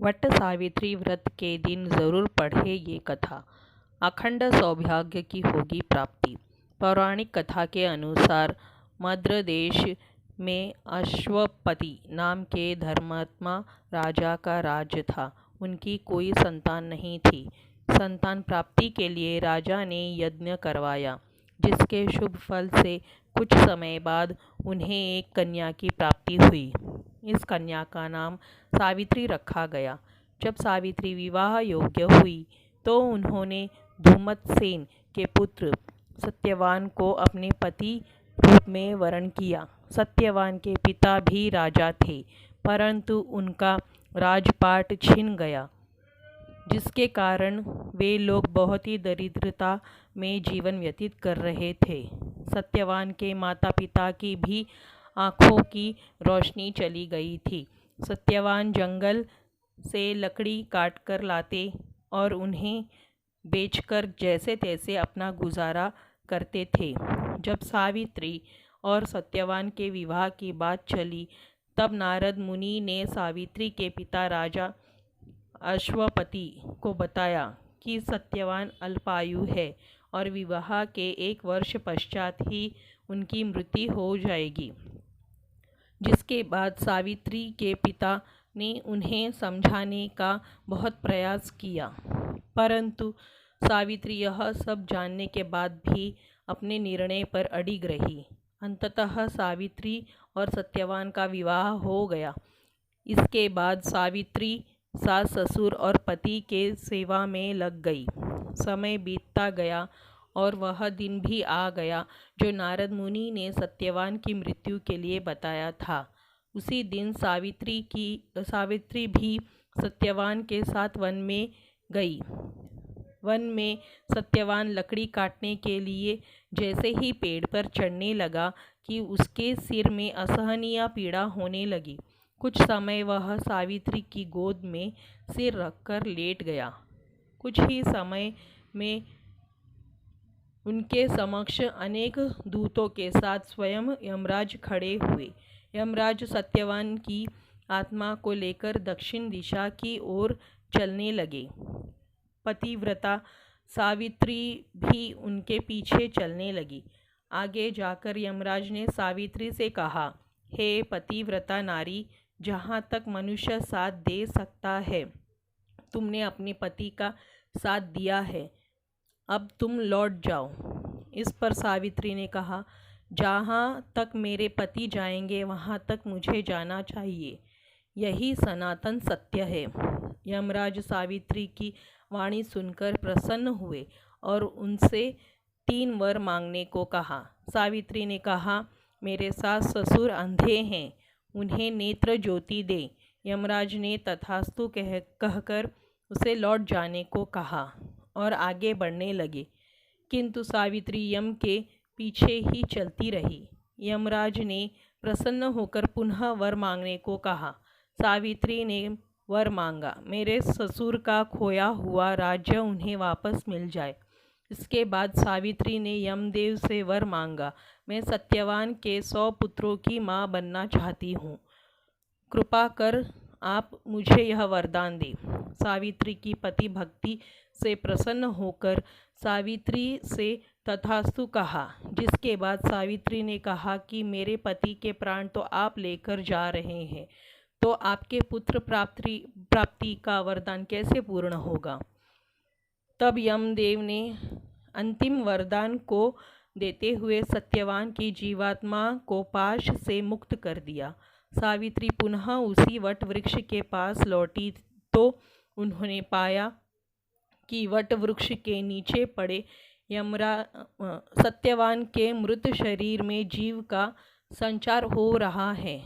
वट सावित्री व्रत के दिन जरूर पढ़े ये कथा। अखंड सौभाग्य की होगी प्राप्ति। पौराणिक कथा के अनुसार मद्र देश में अश्वपति नाम के धर्मात्मा राजा का राज्य था। उनकी कोई संतान नहीं थी। संतान प्राप्ति के लिए राजा ने यज्ञ करवाया, जिसके शुभ फल से कुछ समय बाद उन्हें एक कन्या की प्राप्ति हुई। इस कन्या का नाम सावित्री रखा गया। जब सावित्री विवाह योग्य हुई तो उन्होंने धूमतसेन के पुत्र सत्यवान को अपने पति रूप में वरण किया। सत्यवान के पिता भी राजा थे, परंतु उनका राजपाट छिन गया, जिसके कारण वे लोग बहुत ही दरिद्रता में जीवन व्यतीत कर रहे थे। सत्यवान के माता पिता की भी आँखों की रोशनी चली गई थी। सत्यवान जंगल से लकड़ी काट कर लाते और उन्हें बेचकर जैसे तैसे अपना गुजारा करते थे। जब सावित्री और सत्यवान के विवाह की बात चली, तब नारद मुनि ने सावित्री के पिता राजा अश्वपति को बताया कि सत्यवान अल्पायु है और विवाह के 1 वर्ष पश्चात ही उनकी मृत्यु हो जाएगी। जिसके बाद सावित्री के पिता ने उन्हें समझाने का बहुत प्रयास किया, परंतु सावित्री यह सब जानने के बाद भी अपने निर्णय पर अडिग रही। अंततः सावित्री और सत्यवान का विवाह हो गया। इसके बाद सावित्री सास ससुर और पति के सेवा में लग गई। समय बीतता गया और वह दिन भी आ गया जो नारद मुनि ने सत्यवान की मृत्यु के लिए बताया था। उसी दिन सावित्री भी सत्यवान के साथ वन में गई। वन में सत्यवान लकड़ी काटने के लिए जैसे ही पेड़ पर चढ़ने लगा कि उसके सिर में असहनीय पीड़ा होने लगी। कुछ समय वह सावित्री की गोद में सिर रखकर लेट गया। कुछ ही समय में उनके समक्ष अनेक दूतों के साथ स्वयं यमराज खड़े हुए। यमराज सत्यवान की आत्मा को लेकर दक्षिण दिशा की ओर चलने लगे। पतिव्रता सावित्री भी उनके पीछे चलने लगी। आगे जाकर यमराज ने सावित्री से कहा, हे पतिव्रता नारी, जहाँ तक मनुष्य साथ दे सकता है तुमने अपने पति का साथ दिया है, अब तुम लौट जाओ। इस पर सावित्री ने कहा, जहाँ तक मेरे पति जाएंगे वहाँ तक मुझे जाना चाहिए, यही सनातन सत्य है। यमराज सावित्री की वाणी सुनकर प्रसन्न हुए और उनसे 3 वर मांगने को कहा। सावित्री ने कहा, मेरे सास ससुर अंधे हैं, उन्हें नेत्र ज्योति दे। यमराज ने तथास्तु कहकर उसे लौट जाने को कहा और आगे बढ़ने लगे, किंतु सावित्री यम के पीछे ही चलती रही। यमराज ने प्रसन्न होकर पुनः वर मांगने को कहा। सावित्री ने वर मांगा, मेरे ससुर का खोया हुआ राज्य उन्हें वापस मिल जाए। इसके बाद सावित्री ने यमदेव से वर मांगा, मैं सत्यवान के 100 पुत्रों की माँ बनना चाहती हूँ, कृपा कर आप मुझे यह वरदान दें। सावित्री की पति भक्ति से प्रसन्न होकर सावित्री से तथास्तु कहा। जिसके बाद सावित्री ने कहा कि मेरे पति के प्राण तो आप लेकर जा रहे हैं, तो आपके पुत्र प्राप्ति का वरदान कैसे पूर्ण होगा। तब यमदेव ने अंतिम वरदान को देते हुए सत्यवान की जीवात्मा को पाश से मुक्त कर दिया। सावित्री पुनः उसी वट वृक्ष के पास लौटी तो उन्होंने पाया कि वट वृक्ष के नीचे पड़े सत्यवान के मृत शरीर में जीव का संचार हो रहा है।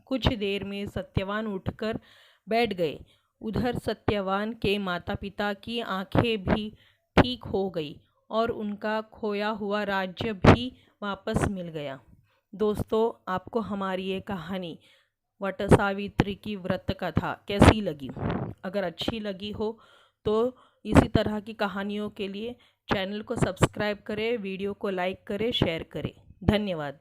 कुछ देर में सत्यवान उठकर बैठ गए। उधर सत्यवान के माता पिता की आंखें भी ठीक हो गई और उनका खोया हुआ राज्य भी वापस मिल गया। दोस्तों, आपको हमारी ये कहानी वट सावित्री की व्रत कथा कैसी लगी? अगर अच्छी लगी हो तो इसी तरह की कहानियों के लिए चैनल को सब्सक्राइब करें, वीडियो को लाइक करें, शेयर करें। धन्यवाद।